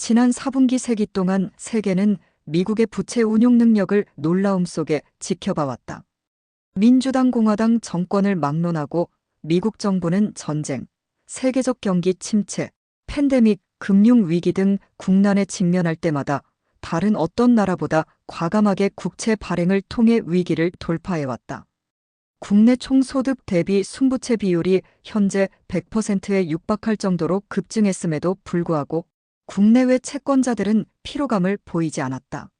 지난 4분기 세기 동안 세계는 미국의 부채 운용 능력을 놀라움 속에 지켜봐왔다. 민주당 공화당 정권을 막론하고 미국 정부는 전쟁, 세계적 경기 침체, 팬데믹, 금융 위기 등 국난에 직면할 때마다 다른 어떤 나라보다 과감하게 국채 발행을 통해 위기를 돌파해왔다. 국내 총소득 대비 순부채 비율이 현재 100%에 육박할 정도로 급증했음에도 불구하고 국내외 채권자들은 피로감을 보이지 않았다.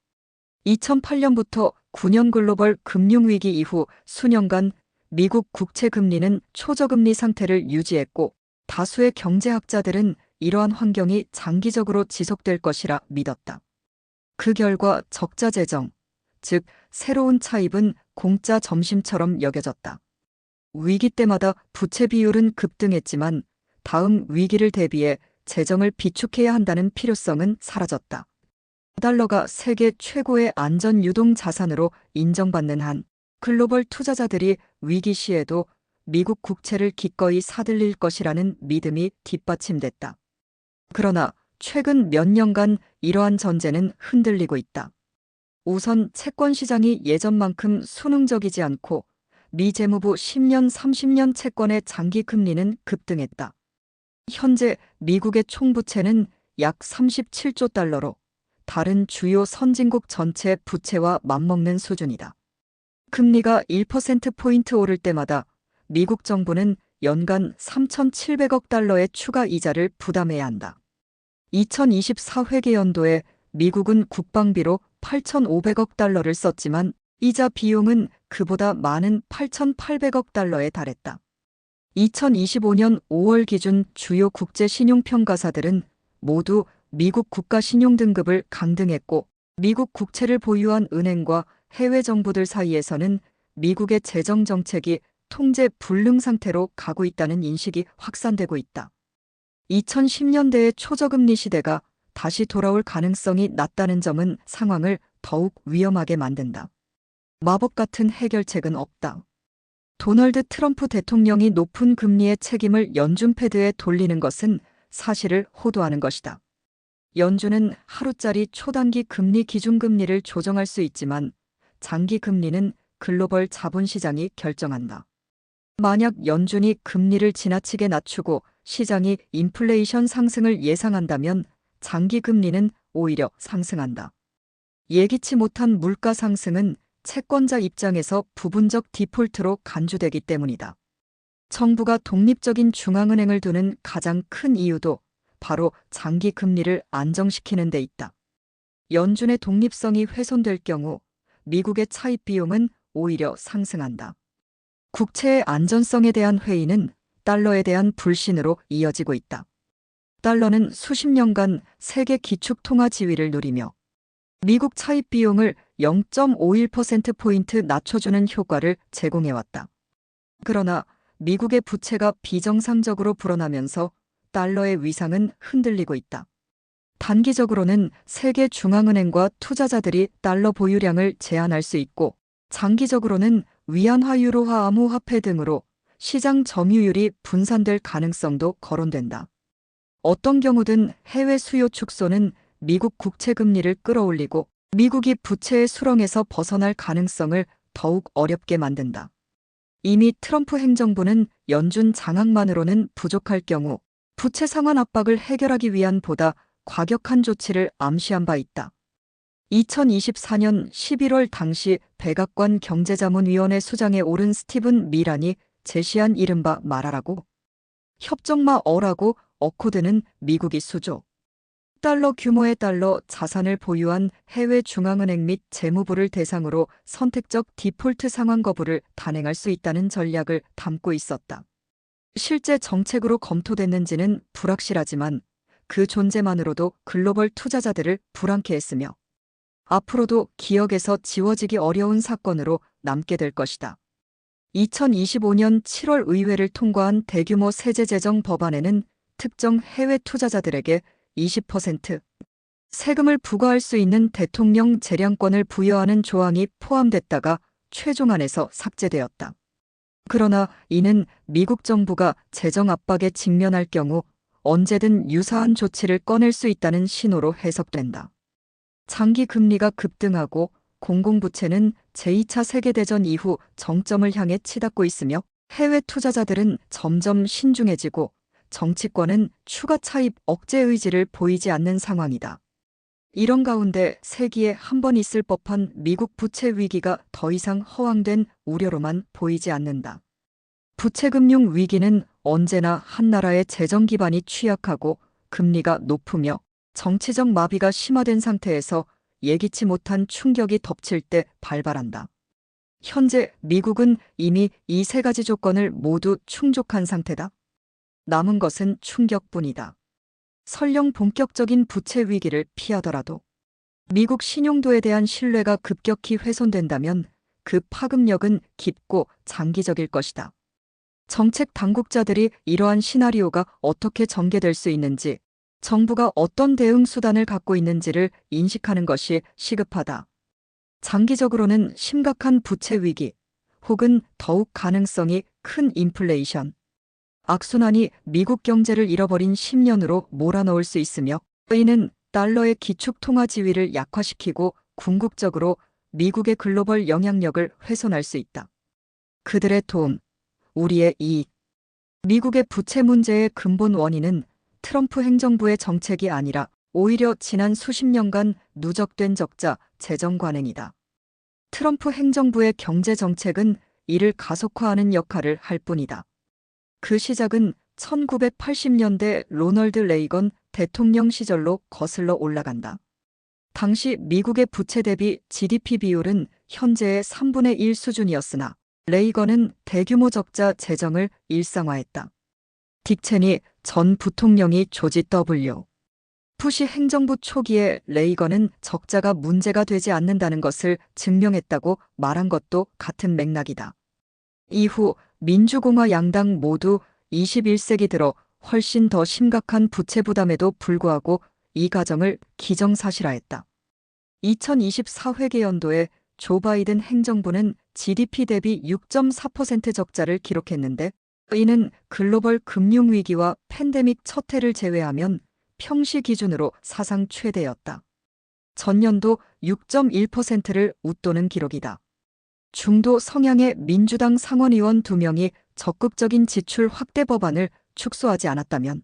2008년부터 9년 글로벌 금융위기 이후 수년간 미국 국채 금리는 초저금리 상태를 유지했고 다수의 경제학자들은 이러한 환경이 장기적으로 지속될 것이라 믿었다. 그 결과 적자 재정, 즉 새로운 차입은 공짜 점심처럼 여겨졌다. 위기 때마다 부채 비율은 급등했지만 다음 위기를 대비해 재정을 비축해야 한다는 필요성은 사라졌다. 달러가 세계 최고의 안전 유동 자산으로 인정받는 한 글로벌 투자자들이 위기 시에도 미국 국채를 기꺼이 사들일 것이라는 믿음이 뒷받침됐다. 그러나 최근 몇 년간 이러한 전제는 흔들리고 있다. 우선 채권 시장이 예전만큼 순응적이지 않고 미 재무부 10년, 30년 채권의 장기 금리는 급등했다. 현재 미국의 총부채는 약 37조 달러로 다른 주요 선진국 전체 부채와 맞먹는 수준이다. 금리가 1%포인트 오를 때마다 미국 정부는 연간 3,700억 달러의 추가 이자를 부담해야 한다. 2024 회계연도에 미국은 국방비로 8,500억 달러를 썼지만 이자 비용은 그보다 많은 8,800억 달러에 달했다. 2025년 5월 기준 주요 국제 신용평가사들은 모두 미국 국가 신용 등급을 강등했고 미국 국채를 보유한 은행과 해외 정부들 사이에서는 미국의 재정 정책이 통제 불능 상태로 가고 있다는 인식이 확산되고 있다. 2010년대의 초저금리 시대가 다시 돌아올 가능성이 낮다는 점은 상황을 더욱 위험하게 만든다. 마법 같은 해결책은 없다. 도널드 트럼프 대통령이 높은 금리의 책임을 연준 패드에 돌리는 것은 사실을 호도하는 것이다. 연준은 하루짜리 초단기 금리 기준금리를 조정할 수 있지만 장기 금리는 글로벌 자본시장이 결정한다. 만약 연준이 금리를 지나치게 낮추고 시장이 인플레이션 상승을 예상한다면 장기 금리는 오히려 상승한다. 예기치 못한 물가 상승은 채권자 입장에서 부분적 디폴트로 간주되기 때문이다. 정부가 독립적인 중앙은행을 두는 가장 큰 이유도 바로 장기 금리를 안정시키는 데 있다. 연준의 독립성이 훼손될 경우 미국의 차입 비용은 오히려 상승한다. 국채의 안전성에 대한 회의는 달러에 대한 불신으로 이어지고 있다. 달러는 수십 년간 세계 기축 통화 지위를 누리며 미국 차입 비용을 0.51%포인트 낮춰주는 효과를 제공해왔다. 그러나 미국의 부채가 비정상적으로 불어나면서 달러의 위상은 흔들리고 있다. 단기적으로는 세계 중앙은행과 투자자들이 달러 보유량을 제한할 수 있고 장기적으로는 위안화, 유로화, 암호화폐 등으로 시장 점유율이 분산될 가능성도 거론된다. 어떤 경우든 해외 수요 축소는 미국 국채 금리를 끌어올리고 미국이 부채의 수렁에서 벗어날 가능성을 더욱 어렵게 만든다. 이미 트럼프 행정부는 연준 장악만으로는 부족할 경우 부채 상환 압박을 해결하기 위한 보다 과격한 조치를 암시한 바 있다. 2024년 11월 당시 백악관 경제자문위원회 수장에 오른 스티븐 미란이 제시한 이른바 말하라고 협정마 어라고 어코드는 미국이 수조 달러 규모의 달러 자산을 보유한 해외 중앙은행 및 재무부를 대상으로 선택적 디폴트 상환 거부를 단행할 수 있다는 전략을 담고 있었다. 실제 정책으로 검토됐는지는 불확실하지만 그 존재만으로도 글로벌 투자자들을 불안케 했으며 앞으로도 기억에서 지워지기 어려운 사건으로 남게 될 것이다. 2025년 7월 의회를 통과한 대규모 세제 제정 법안에는 특정 해외 투자자들에게 20% 세금을 부과할 수 있는 대통령 재량권을 부여하는 조항이 포함됐다가 최종안에서 삭제되었다. 그러나 이는 미국 정부가 재정 압박에 직면할 경우 언제든 유사한 조치를 꺼낼 수 있다는 신호로 해석된다. 장기 금리가 급등하고 공공부채는 제2차 세계대전 이후 정점을 향해 치닫고 있으며 해외 투자자들은 점점 신중해지고 정치권은 추가 차입 억제 의지를 보이지 않는 상황이다. 이런 가운데 세기에 한 번 있을 법한 미국 부채 위기가 더 이상 허황된 우려로만 보이지 않는다. 부채금융 위기는 언제나 한 나라의 재정 기반이 취약하고 금리가 높으며 정치적 마비가 심화된 상태에서 예기치 못한 충격이 덮칠 때 발발한다. 현재 미국은 이미 이 세 가지 조건을 모두 충족한 상태다. 남은 것은 충격뿐이다. 설령 본격적인 부채 위기를 피하더라도 미국 신용도에 대한 신뢰가 급격히 훼손된다면 그 파급력은 깊고 장기적일 것이다. 정책 당국자들이 이러한 시나리오가 어떻게 전개될 수 있는지, 정부가 어떤 대응 수단을 갖고 있는지를 인식하는 것이 시급하다. 장기적으로는 심각한 부채 위기, 혹은 더욱 가능성이 큰 인플레이션, 악순환이 미국 경제를 잃어버린 10년으로 몰아넣을 수 있으며, 이는 달러의 기축 통화 지위를 약화시키고 궁극적으로 미국의 글로벌 영향력을 훼손할 수 있다. 그들의 돈, 우리의 이익. 미국의 부채 문제의 근본 원인은 트럼프 행정부의 정책이 아니라 오히려 지난 수십 년간 누적된 적자 재정 관행이다. 트럼프 행정부의 경제 정책은 이를 가속화하는 역할을 할 뿐이다. 그 시작은 1980년대 로널드 레이건 대통령 시절로 거슬러 올라간다. 당시 미국의 부채 대비 GDP 비율은 현재의 3분의 1 수준이었으나 레이건은 대규모 적자 재정을 일상화했다. 딕 체니 전 부통령이 조지 W. 부시 행정부 초기에 레이건은 적자가 문제가 되지 않는다는 것을 증명했다고 말한 것도 같은 맥락이다. 이후 민주공화 양당 모두 21세기 들어 훨씬 더 심각한 부채 부담에도 불구하고 이 과정을 기정사실화했다. 2024 회계연도에 조 바이든 행정부는 GDP 대비 6.4% 적자를 기록했는데 이는 글로벌 금융위기와 팬데믹 첫 해를 제외하면 평시 기준으로 사상 최대였다. 전년도 6.1%를 웃도는 기록이다. 중도 성향의 민주당 상원의원 2명이 적극적인 지출 확대 법안을 축소하지 않았다면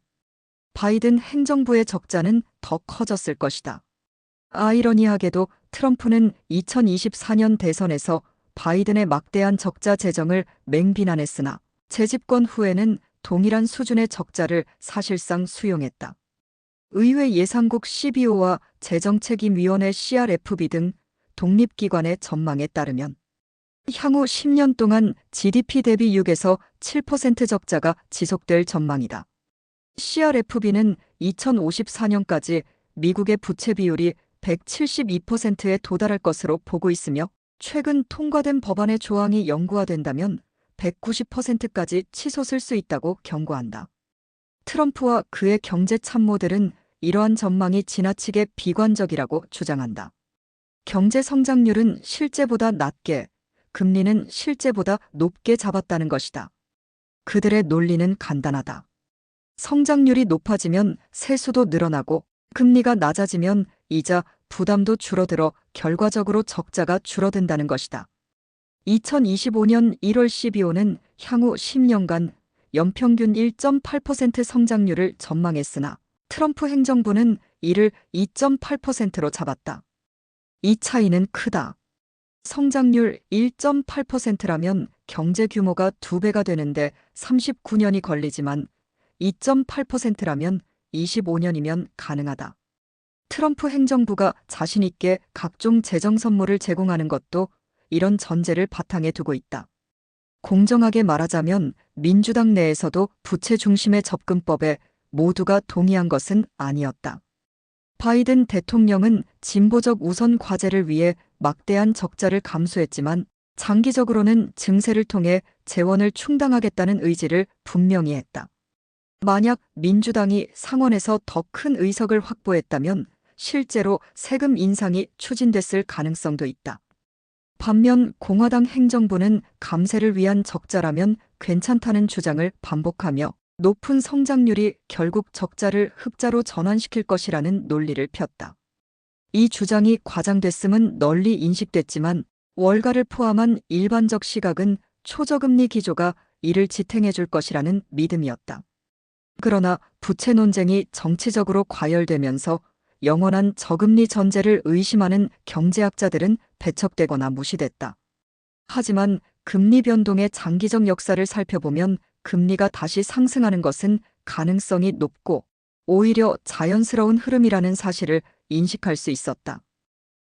바이든 행정부의 적자는 더 커졌을 것이다. 아이러니하게도 트럼프는 2024년 대선에서 바이든의 막대한 적자 재정을 맹비난했으나 재집권 후에는 동일한 수준의 적자를 사실상 수용했다. 의회 예산국 CBO와 재정책임위원회 CRFB 등 독립기관의 전망에 따르면 향후 10년 동안 GDP 대비 6에서 7% 적자가 지속될 전망이다. CRFB는 2054년까지 미국의 부채 비율이 172%에 도달할 것으로 보고 있으며 최근 통과된 법안의 조항이 영구화된다면 190%까지 치솟을 수 있다고 경고한다. 트럼프와 그의 경제 참모들은 이러한 전망이 지나치게 비관적이라고 주장한다. 경제 성장률은 실제보다 낮게, 금리는 실제보다 높게 잡았다는 것이다. 그들의 논리는 간단하다. 성장률이 높아지면 세수도 늘어나고 금리가 낮아지면 이자 부담도 줄어들어 결과적으로 적자가 줄어든다는 것이다. 2025년 1월 CBO는 향후 10년간 연평균 1.8% 성장률을 전망했으나 트럼프 행정부는 이를 2.8%로 잡았다. 이 차이는 크다. 성장률 1.8%라면 경제 규모가 2배가 되는데 39년이 걸리지만 2.8%라면 25년이면 가능하다. 트럼프 행정부가 자신 있게 각종 재정 선물을 제공하는 것도 이런 전제를 바탕에 두고 있다. 공정하게 말하자면 민주당 내에서도 부채 중심의 접근법에 모두가 동의한 것은 아니었다. 바이든 대통령은 진보적 우선 과제를 위해 막대한 적자를 감수했지만 장기적으로는 증세를 통해 재원을 충당하겠다는 의지를 분명히 했다. 만약 민주당이 상원에서 더 큰 의석을 확보했다면 실제로 세금 인상이 추진됐을 가능성도 있다. 반면 공화당 행정부는 감세를 위한 적자라면 괜찮다는 주장을 반복하며 높은 성장률이 결국 적자를 흑자로 전환시킬 것이라는 논리를 폈다. 이 주장이 과장됐음은 널리 인식됐지만 월가를 포함한 일반적 시각은 초저금리 기조가 이를 지탱해 줄 것이라는 믿음이었다. 그러나 부채 논쟁이 정치적으로 과열되면서 영원한 저금리 전제를 의심하는 경제학자들은 배척되거나 무시됐다. 하지만 금리 변동의 장기적 역사를 살펴보면 금리가 다시 상승하는 것은 가능성이 높고 오히려 자연스러운 흐름이라는 사실을 인식할 수 있었다.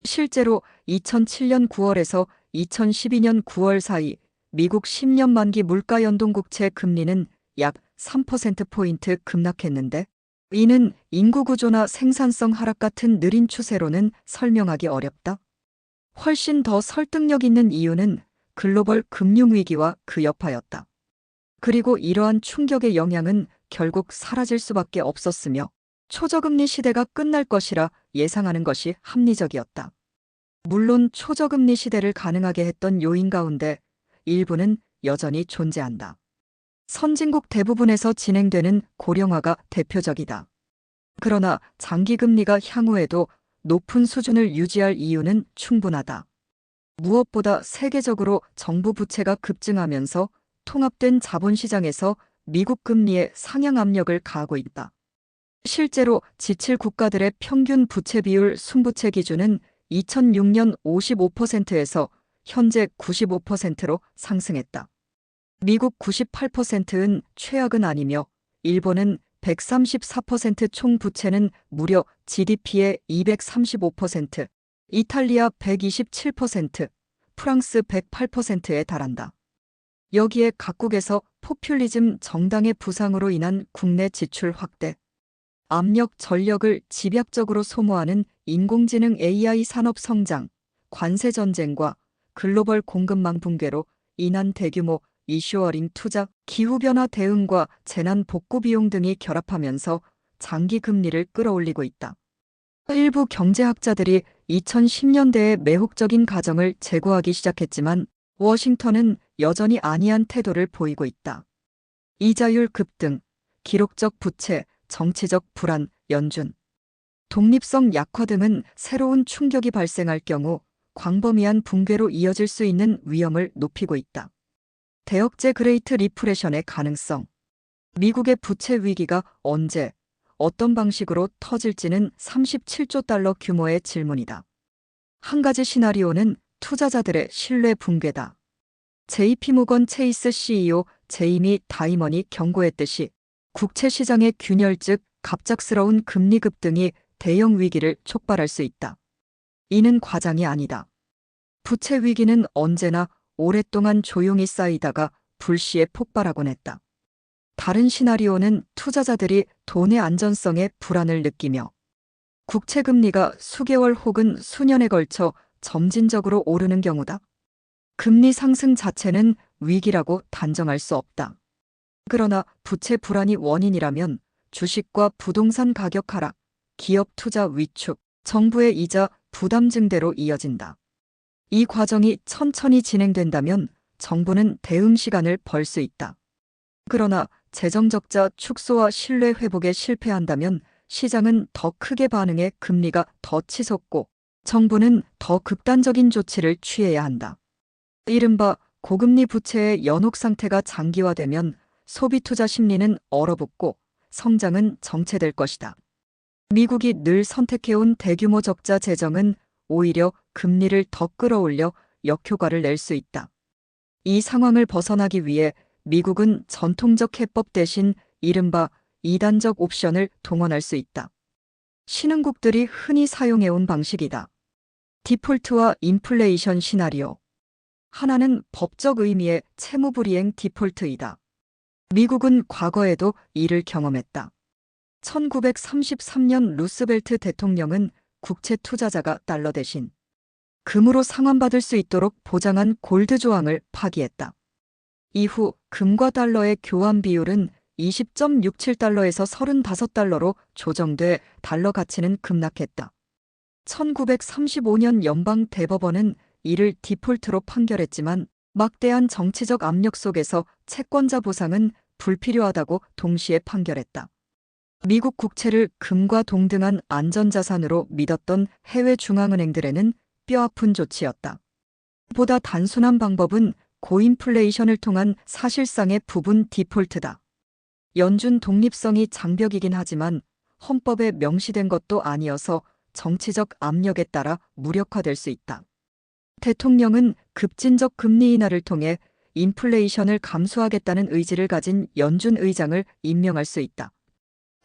실제로 2007년 9월에서 2012년 9월 사이 미국 10년 만기 물가 연동국채 금리는 약 3%포인트 급락했는데 이는 인구 구조나 생산성 하락 같은 느린 추세로는 설명하기 어렵다. 훨씬 더 설득력 있는 이유는 글로벌 금융위기와 그 여파였다. 그리고 이러한 충격의 영향은 결국 사라질 수밖에 없었으며 초저금리 시대가 끝날 것이라 예상하는 것이 합리적이었다. 물론 초저금리 시대를 가능하게 했던 요인 가운데 일부는 여전히 존재한다. 선진국 대부분에서 진행되는 고령화가 대표적이다. 그러나 장기금리가 향후에도 높은 수준을 유지할 이유는 충분하다. 무엇보다 세계적으로 정부 부채가 급증하면서 통합된 자본시장에서 미국 금리의 상향 압력을 가하고 있다. 실제로 지칠 국가들의 평균 부채 비율 순부채 기준은 2006년 55%에서 현재 95%로 상승했다. 미국 98%는 최악은 아니며 일본은 134% 총 부채는 무려 GDP의 235%, 이탈리아 127%, 프랑스 108%에 달한다. 여기에 각국에서 포퓰리즘 정당의 부상으로 인한 국내 지출 확대, 압력 전력을 집약적으로 소모하는 인공지능 AI 산업 성장, 관세 전쟁과 글로벌 공급망 붕괴로 인한 대규모 이슈어링 투자, 기후변화 대응과 재난 복구 비용 등이 결합하면서 장기 금리를 끌어올리고 있다. 일부 경제학자들이 2010년대에 매혹적인 가정을 제고하기 시작했지만 워싱턴은 여전히 안이한 태도를 보이고 있다. 이자율 급등, 기록적 부채, 정치적 불안, 연준, 독립성 약화 등은 새로운 충격이 발생할 경우 광범위한 붕괴로 이어질 수 있는 위험을 높이고 있다. 대역제 그레이트 리프레션의 가능성. 미국의 부채 위기가 언제, 어떤 방식으로 터질지는 37조 달러 규모의 질문이다. 한 가지 시나리오는 투자자들의 신뢰 붕괴다. JP모건 체이스 CEO 제이미 다이먼이 경고했듯이 국채 시장의 균열 즉 갑작스러운 금리 급등이 대형 위기를 촉발할 수 있다. 이는 과장이 아니다. 부채 위기는 언제나 오랫동안 조용히 쌓이다가 불시에 폭발하곤 했다. 다른 시나리오는 투자자들이 돈의 안전성에 불안을 느끼며 국채 금리가 수개월 혹은 수년에 걸쳐 점진적으로 오르는 경우다. 금리 상승 자체는 위기라고 단정할 수 없다. 그러나 부채 불안이 원인이라면 주식과 부동산 가격 하락, 기업 투자 위축, 정부의 이자 부담 증대로 이어진다. 이 과정이 천천히 진행된다면 정부는 대응 시간을 벌 수 있다. 그러나 재정 적자 축소와 신뢰 회복에 실패한다면 시장은 더 크게 반응해 금리가 더 치솟고 정부는 더 극단적인 조치를 취해야 한다. 이른바 고금리 부채의 연혹 상태가 장기화되면 소비 투자 심리는 얼어붙고 성장은 정체될 것이다. 미국이 늘 선택해온 대규모 적자 재정은 오히려 금리를 더 끌어올려 역효과를 낼 수 있다. 이 상황을 벗어나기 위해 미국은 전통적 해법 대신 이른바 2단적 옵션을 동원할 수 있다. 신흥국들이 흔히 사용해온 방식이다. 디폴트와 인플레이션 시나리오. 하나는 법적 의미의 채무불이행 디폴트이다. 미국은 과거에도 이를 경험했다. 1933년 루스벨트 대통령은 국채 투자자가 달러 대신 금으로 상환받을 수 있도록 보장한 골드 조항을 파기했다. 이후 금과 달러의 교환 비율은 20.67달러에서 35달러로 조정돼 달러 가치는 급락했다. 1935년 연방 대법원은 이를 디폴트로 판결했지만 막대한 정치적 압력 속에서 채권자 보상은 불필요하다고 동시에 판결했다. 미국 국채를 금과 동등한 안전자산으로 믿었던 해외 중앙은행들에는 뼈아픈 조치였다. 보다 단순한 방법은 고인플레이션을 통한 사실상의 부분 디폴트다. 연준 독립성이 장벽이긴 하지만 헌법에 명시된 것도 아니어서 정치적 압력에 따라 무력화될 수 있다. 대통령은 급진적 금리 인하를 통해 인플레이션을 감수하겠다는 의지를 가진 연준 의장을 임명할 수 있다.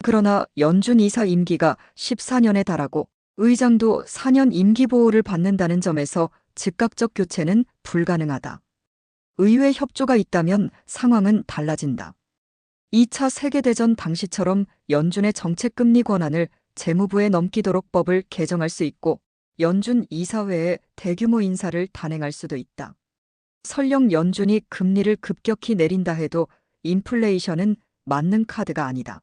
그러나 연준 이사 임기가 14년에 달하고 의장도 4년 임기 보호를 받는다는 점에서 즉각적 교체는 불가능하다. 의회 협조가 있다면 상황은 달라진다. 2차 세계대전 당시처럼 연준의 정책금리 권한을 재무부에 넘기도록 법을 개정할 수 있고 연준 이사회에 대규모 인사를 단행할 수도 있다. 설령 연준이 금리를 급격히 내린다 해도 인플레이션은 맞는 카드가 아니다.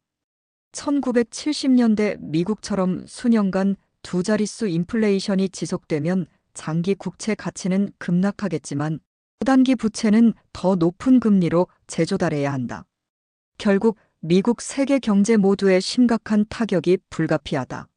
1970년대 미국처럼 수년간 두 자릿수 인플레이션이 지속되면 장기 국채 가치는 급락하겠지만 단기 부채는 더 높은 금리로 재조달해야 한다. 결국 미국 세계 경제 모두에 심각한 타격이 불가피하다.